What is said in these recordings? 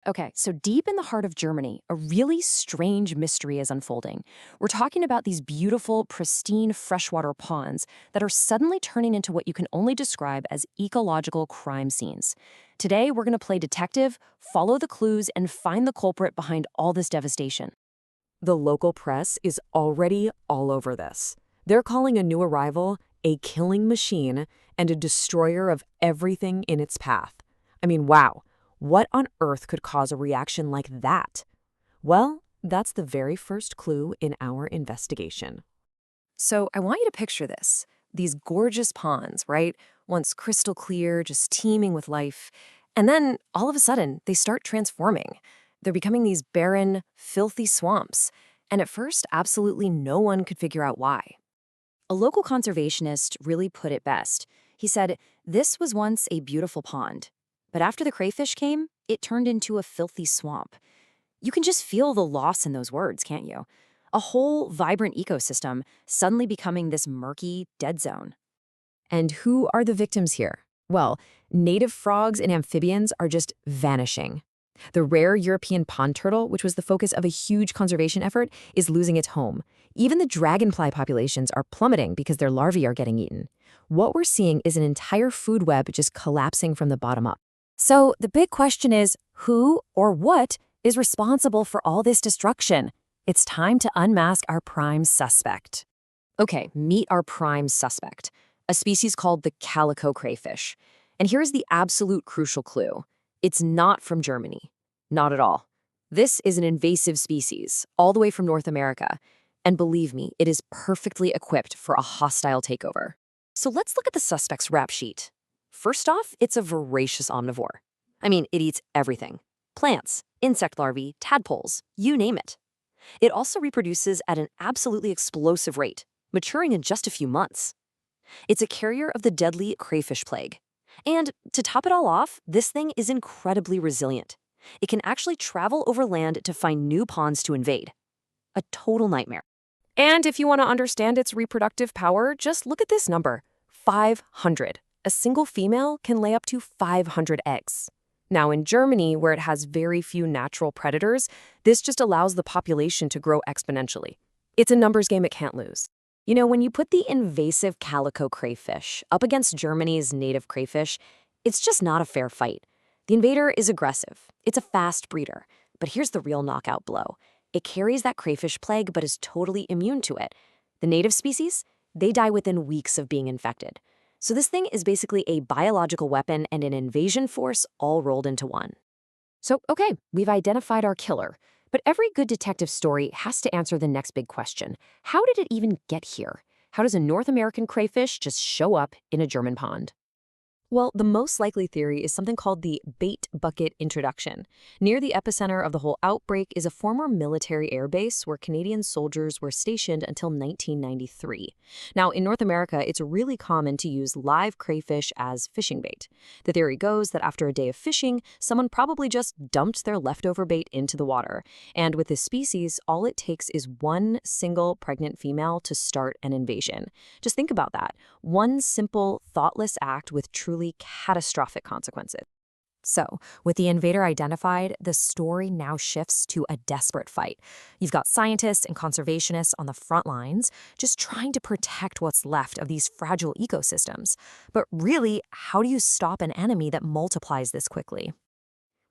Okay, so deep in the heart of Germany, a really strange mystery is unfolding. We're talking about these beautiful, pristine freshwater ponds that are suddenly turning into what you can only describe as ecological crime scenes. Today, we're going to play detective, follow the clues, and find the culprit behind all this devastation. The local press is already all over this. They're calling a new arrival a killing machine and a destroyer of everything in its path. I mean, wow, what on earth could cause a reaction like that? Well, that's the very first clue in our investigation. So I want you to picture this. These gorgeous ponds, right? Once crystal clear, just teeming with life. And then all of a sudden, they start transforming. They're becoming these barren, filthy swamps. And at first, absolutely no one could figure out why. A local conservationist really put it best. He said, "This was once a beautiful pond, but after the crayfish came, it turned into a filthy swamp." You can just feel the loss in those words, can't you? A whole vibrant ecosystem suddenly becoming this murky, dead zone. And who are the victims here? Well, native frogs and amphibians are just vanishing. The rare European pond turtle, which was the focus of a huge conservation effort, is losing its home. Even the dragonfly populations are plummeting because their larvae are getting eaten. What we're seeing is an entire food web just collapsing from the bottom up. So the big question is, who or what is responsible for all this destruction? It's time to unmask our prime suspect. Okay, meet our prime suspect, a species called the calico crayfish. And here's the absolute crucial clue. It's not from Germany. Not at all. This is an invasive species, all the way from North America. And believe me, it is perfectly equipped for a hostile takeover. So let's look at the suspect's rap sheet. First off, it's a voracious omnivore. I mean, it eats everything. Plants, insect larvae, tadpoles, you name it. It also reproduces at an absolutely explosive rate, maturing in just a few months. It's a carrier of the deadly crayfish plague. And to top it all off, this thing is incredibly resilient. It can actually travel over land to find new ponds to invade. A total nightmare. And if you want to understand its reproductive power, just look at this number, 500. A single female can lay up to 500 eggs. Now, in Germany, where it has very few natural predators, this just allows the population to grow exponentially. It's a numbers game it can't lose. You know, when you put the invasive calico crayfish up against Germany's native crayfish, it's just not a fair fight. The invader is aggressive. It's a fast breeder. But here's the real knockout blow. It carries that crayfish plague but is totally immune to it. The native species, they die within weeks of being infected. So this thing is basically a biological weapon and an invasion force all rolled into one. So, okay, we've identified our killer. But every good detective story has to answer the next big question. How did it even get here? How does a North American crayfish just show up in a German pond? Well, the most likely theory is something called the bait bucket introduction. Near the epicenter of the whole outbreak is a former military airbase where Canadian soldiers were stationed until 1993. Now, in North America, it's really common to use live crayfish as fishing bait. The theory goes that after a day of fishing, someone probably just dumped their leftover bait into the water. And with this species, all it takes is one single pregnant female to start an invasion. Just think about that. One simple, thoughtless act with truly catastrophic consequences. So, with the invader identified, the story now shifts to a desperate fight. You've got scientists and conservationists on the front lines, just trying to protect what's left of these fragile ecosystems. But really, how do you stop an enemy that multiplies this quickly?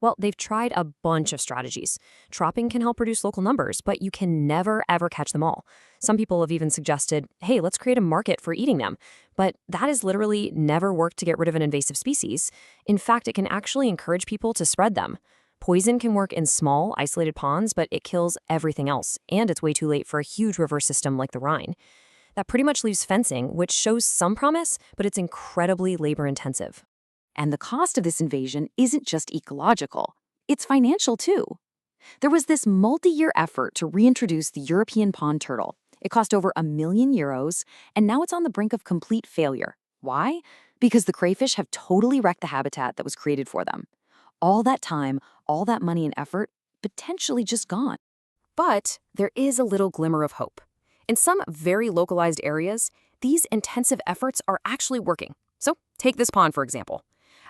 Well, they've tried a bunch of strategies. Trapping can help reduce local numbers, but you can never, ever catch them all. Some people have even suggested, hey, let's create a market for eating them. But that has literally never worked to get rid of an invasive species. In fact, it can actually encourage people to spread them. Poison can work in small, isolated ponds, but it kills everything else, and it's way too late for a huge river system like the Rhine. That pretty much leaves fencing, which shows some promise, but it's incredibly labor-intensive. And the cost of this invasion isn't just ecological, it's financial too. There was this multi-year effort to reintroduce the European pond turtle. It cost over €1 million, and now it's on the brink of complete failure. Why? Because the crayfish have totally wrecked the habitat that was created for them. All that time, all that money and effort, potentially just gone. But there is a little glimmer of hope. In some very localized areas, these intensive efforts are actually working. So take this pond, for example.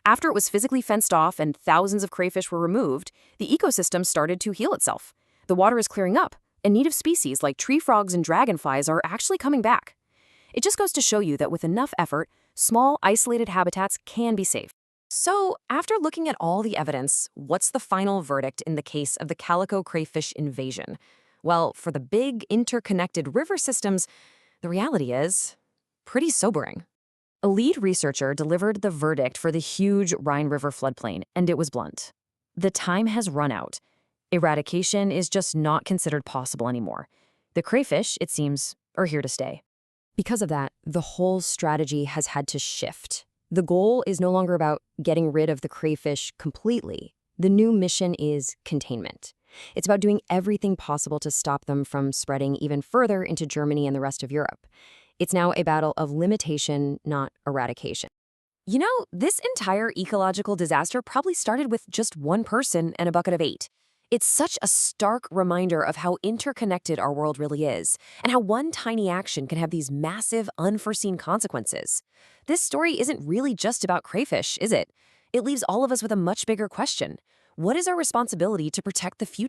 After it was physically fenced off and thousands of crayfish were removed, the ecosystem started to heal itself. The water is clearing up, and native species like tree frogs and dragonflies are actually coming back. It just goes to show you that with enough effort, small, isolated habitats can be saved. So, after looking at all the evidence, what's the final verdict in the case of the calico crayfish invasion? Well, for the big, interconnected river systems, the reality is pretty sobering. A lead researcher delivered the verdict for the huge Rhine River floodplain, and it was blunt. The time has run out. Eradication is just not considered possible anymore. The crayfish, it seems, are here to stay. Because of that, the whole strategy has had to shift. The goal is no longer about getting rid of the crayfish completely. The new mission is containment. It's about doing everything possible to stop them from spreading even further into Germany and the rest of Europe. It's now a battle of limitation, not eradication. You know, this entire ecological disaster probably started with just one person and a bucket of 8. It's such a stark reminder of how interconnected our world really is, and how one tiny action can have these massive, unforeseen consequences. This story isn't really just about crayfish, is it? It leaves all of us with a much bigger question. What is our responsibility to protect the future?